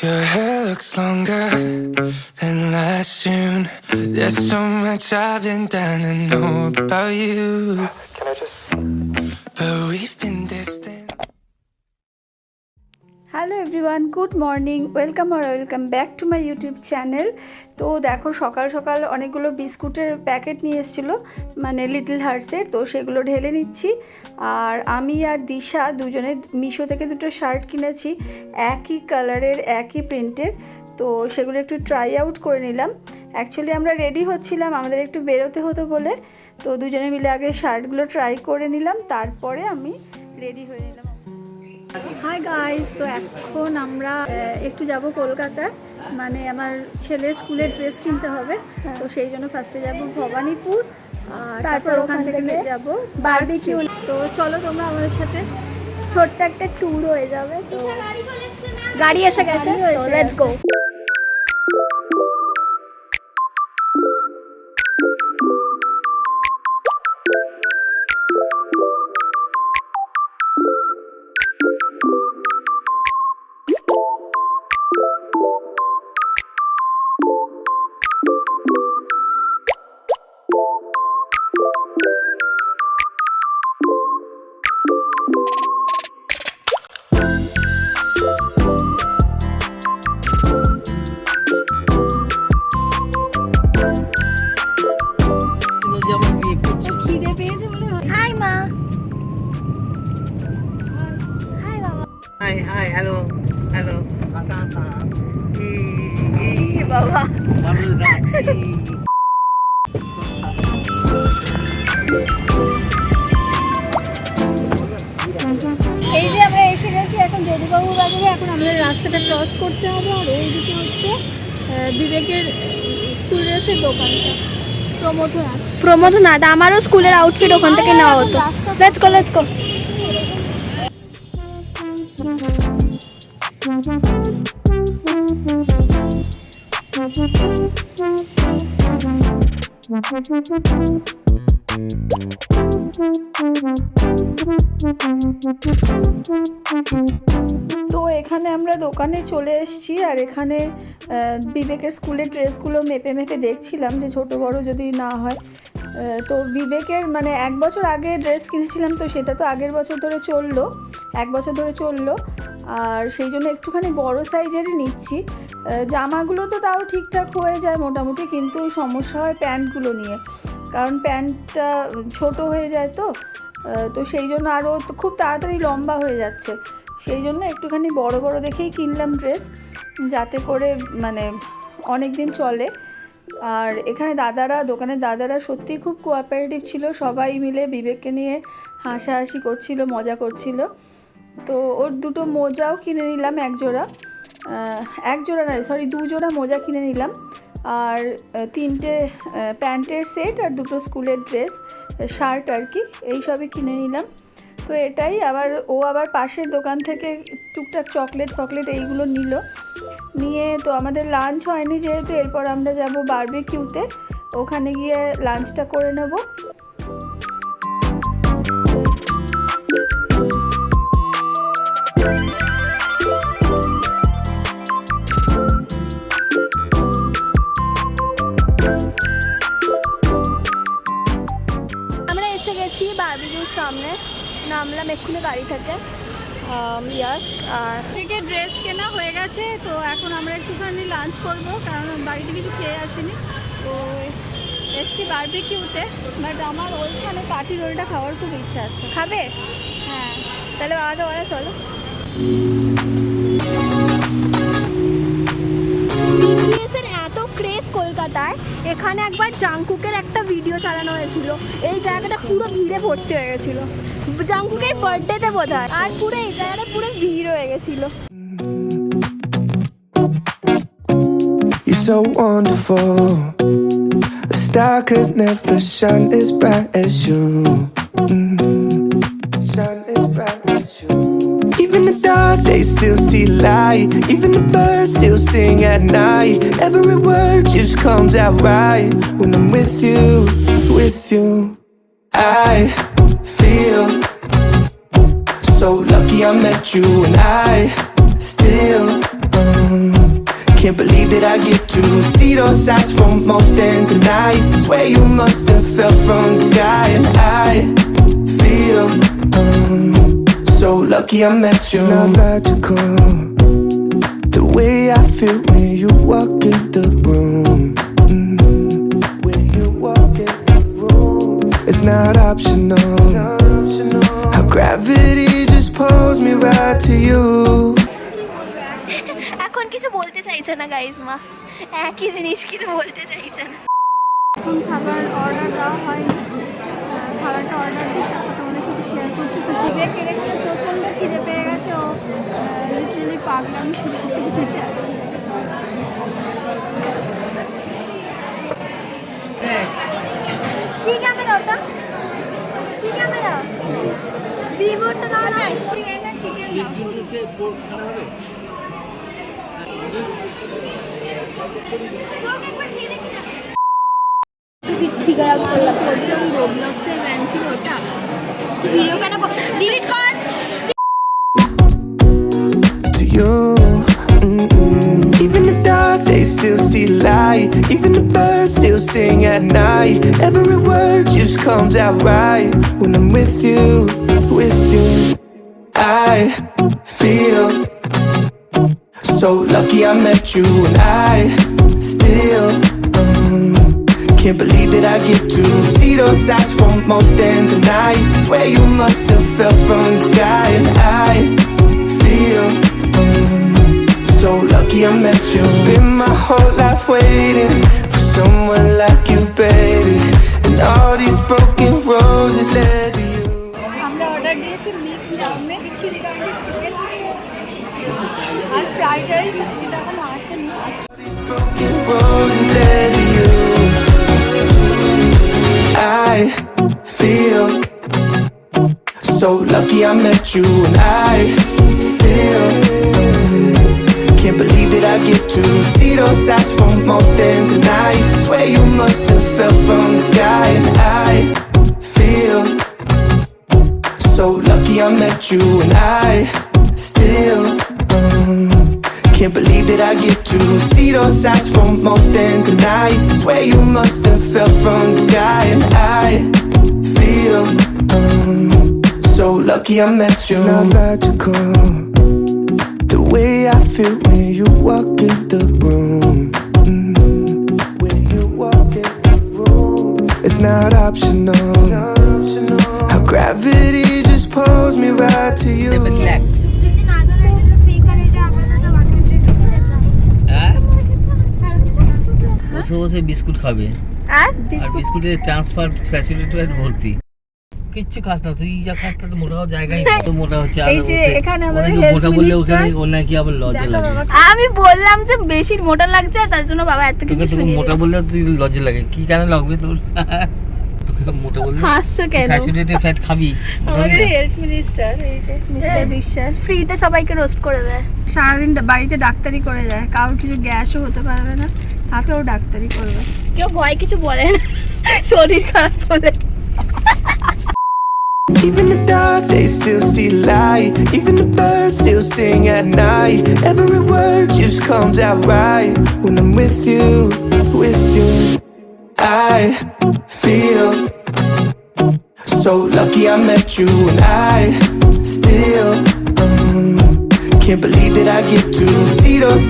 Your hair looks longer than last June. There's so much I've been dying to know about you. But we've been distant. Hello everyone, good morning, welcome back to my YouTube channel. তো দেখো সকাল সকাল অনেকগুলো বিস্কুটের packet নিয়ে এসেছিলো, মানে little হার্টসের, তো সেগুলো ঢেলে নিচ্ছি। আর আমি আর দিশা দুজনে মিশো থেকে দুটো শার্ট কিনেছি, একই কালারের একই প্রিন্টের। তো সেগুলো একটু ট্রাই আউট করে নিলাম। অ্যাকচুয়ালি আমরা রেডি হচ্ছিলাম, আমাদের একটু বেরোতে হতো বলে, তো দুজনে মিলে আগে শার্টগুলো ট্রাই করে নিলাম, তারপরে আমি রেডি হয়ে নিলাম। হাই গাইস, তো এখন আমরা একটু যাব কলকাতায়, মানে আমার ছেলের স্কুলের ড্রেস কিনতে হবে। তো সেই জন্য ফার্স্টে যাব ভবানীপুর, আর তারপর ওখান থেকে যাব বারবিকিউ। তো চলো তোমরা আমাদের সাথে, ছোট্ট একটা ট্যুর হয়ে যাবে। তো গাড়ি এসে গেছে, লেটস গো। Hi, hello. বাবা এই যে আমরা এসে গেছি এখন যদুবাবু বাজারে। এখন আমাদের রাস্তাটা ক্রস করতে হবে, আর এইদিকে হচ্ছে বিবেকের স্কুল ড্রেসের দোকানটা, প্রমোদনাথ। আমারও স্কুলের আউটফিট ওখান থেকে নেওয়া হতো। Let's go. তো এখানে আমরা দোকানে চলে এসেছি, আর এখানে বিবেকের স্কুলের ড্রেসগুলো মেপে দেখছিলাম যে ছোট বড় যদি না হয়। তো বিবেকের মানে 1 বছর আগে ড্রেস কিনেছিলাম, তো সেটা তো আগের বছর ধরে চললো, 1 বছর ধরে চললো, আর সেই জন্য একটুখানি বড় সাইজেরই নিচ্ছি। জামাগুলো তো তাও ঠিকঠাক হয়ে যায় মোটামুটি, কিন্তু সমস্যা হয় প্যান্টগুলো নিয়ে, কারণ প্যান্টটা ছোট হয়ে যায়। তো সেই জন্য আরও খুব তাড়াতাড়ি লম্বা হয়ে যাচ্ছে, সেই জন্য একটুখানি বড় দেখেই কিনলাম ড্রেস, যাতে করে মানে অনেক দিন চলে। আর এখানে দোকানের দাদারা সত্যিই খুব কোঅপারেটিভ ছিল, সবাই মিলে বিবেককে নিয়ে হাসাহাসি করছিল, মজা করছিল। তো ওর দুটো মোজাও কিনে নিলাম, এক জোড়া নয় সরি 2 জোড়া মোজা কিনে নিলাম, আর 3টে প্যান্টের সেট, আর 2টো স্কুলের ড্রেস শার্ট আর কি, এই সবই কিনে নিলাম। তো এটাই আবার পাশের দোকান থেকে টুকটাক চকলেট এইগুলো নিয়ে। তো আমাদের লাঞ্চ হয়নি যেহেতু, এরপর আমরা যাব বারবিকিউতে, ওখানে গিয়ে লাঞ্চটা করে নেব। আমরা এসে গেছি বারবিকিউর সামনে, নামলাম এক্ষুনি গাড়ি থেকে। ইয়াস, আর থেকে ড্রেস কেনা হয়ে গেছে, তো এখন আমরা একটুখানি লাঞ্চ করব, কারণ বাড়িতে কিছু খেয়ে আসিনি। তো এসছি বারবিকিউতে, বাট আমার ওইখানে কাঠি রোলটা খাওয়ার খুব ইচ্ছা আছে। খাবে? হ্যাঁ, তাহলে বাবাকে বলা চলো। বিটিএসের এত ক্রেজ কলকাতায়, এখানে একবার জাংকুকের একটা ভিডিও চালানো হয়েছিল, এই জায়গাটা পুরো ভিড়ে ভর্তি হয়ে গেছিল, জাংকুকের বার্থডেতে বোধহয়, আর পুরো এই জায়গাটা পুরো ভিড় হয়ে গেছিল। You're so wonderful. A star could never shine as bright as you. Shine as bright as you. Even the dark days still see light. Even the birds still sing at night. Every word just comes out right when I'm with you. I feel so lucky I met you, and I still Can't believe that I get to see those eyes for more than tonight. Swear you must have fell from the sky. And I feel so lucky I met you. It's not logical, the way I feel when you walk in the room. When you walk in the room, it's not optional. How gravity just pulls me right to you. এখন কিছু বলতে চাইছে না guys, মা একই জিনিস কিছু বলতে চাইছে না। এখন খাবার অর্ডার দেওয়া হয়নি, খাবারটা অর্ডার দিয়ে তারপর তোমাদের সাথে শেয়ার করছি। তো বিবেকের একটু প্রচণ্ড খিদে পেয়ে গেছে, ও লিটারালি পাগলামি শুরু করে দিয়েছে। কি ক্যামেরা ওটা? কি ক্যামেরা? ভিভোটা দাও না। চিকেন ফিগার আউট করলাম, করছে ওই রোবলক্সের ম্যান ছিল ওটা। তুই ভিডিও কেন ডিলিট কর? To you, even the dark they still see light. Even the birds still sing at night. Every word just comes out right when I'm with you, with you. I feel so lucky I met you, and I still can't believe that I get to see those eyes for more than tonight. Swear you must have fell from the sky. And I feel so lucky I met you. Spend my whole life waiting for someone like you, baby. And all these broken roses led to you. আমরা order দিয়েছি mix chowmein, chilli chicken আর fried rice, এটা এখনো আসেনি। These broken roses led to you. I feel so lucky I met you, and I still can't believe that I get to see those eyes for more than tonight. Swear you must have fell from the sky. And I feel so lucky I met you, and I still can't believe that I get to see those eyes for more than tonight. Swear you must have fell from the sky. And I feel so lucky I met you. It's not logical, the way I feel when you walk in the room. When you walk in the room, it's not optional. How gravity just pulls me right to you. Relax. যদি না ধরে এটা fake আর এটা আলাদা বাকি হ্যাঁ বসে বসে বিস্কুট খাবে আর আর বিস্কুটের ট্রান্সফার ফ্যাসিলিটি ভর্তি। কিচ্ছু খাস না তুই, যা খাস তা তো মোটা হওয়ার জায়গাই নেই। তো মোটা হচ্ছে আর এই যে এখানে আমাদের ওকে মোটা health বললে minister- ওখানে ওর নাকি আবার লজ্জা দেখো লাগে। বাবা, আমি বললাম যে বেশি মোটা লাগছে আর তার জন্য বাবা এত তোকে কিছু তোকে শুনিয়ে মোটা বললে তুই লজ্জা লাগে, কি কেন লাগবে তোর? তোকে মোটা বললে হাসছো কেন? স্যাচুরেটেড ফ্যাট খাবি? আমাদের হেলথ মিনিস্টার এই যে মিস্টার বিশ্বাস ফ্রিতে সবাইকে রোস্ট করে দেয়। সারাদিন বাড়িতে ডাক্তারি করে যায়, কারোর কিছু গ্যাসও হতে পারবে না, তাকেও ডাক্তারি করবে। কেউ ভয় কিছু বলে না, শরীর খারাপ হলে। Even the dark, they still see light. Even the birds still sing at night. Every word just comes out right when I'm with you, with you. I feel so lucky I met you, and I still can't believe that I get to see those